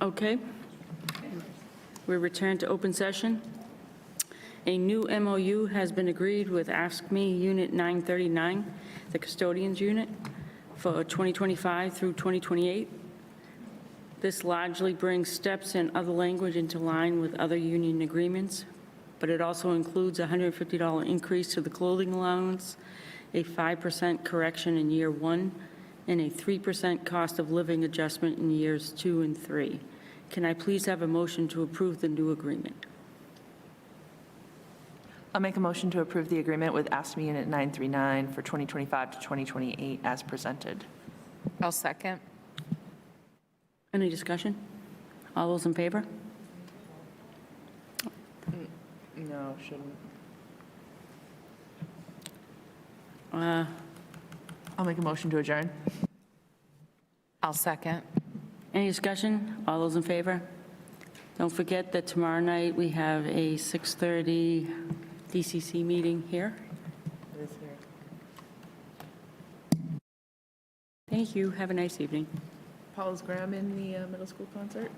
Okay. We return to open session. A new MOU has been agreed with AFSCME Unit 939, the custodians unit, for 2025 through 2028. This largely brings steps and other language into line with other union agreements, but it also includes a $150 increase to the clothing allowance, a 5% correction in year 1, and a 3% cost of living adjustment in years 2 and 3. Can I please have a motion to approve the new agreement? I'll make a motion to approve the agreement with AFSCME Unit 939 for 2025 to 2028 as presented. I'll second. Any discussion? All those in favor? No, shouldn't. I'll make a motion to adjourn. I'll second. Any discussion? All those in favor? Don't forget that tomorrow night we have a 6:30 DCC meeting here. It is here. Thank you. Have a nice evening. Paul, is Graham in the middle school concert?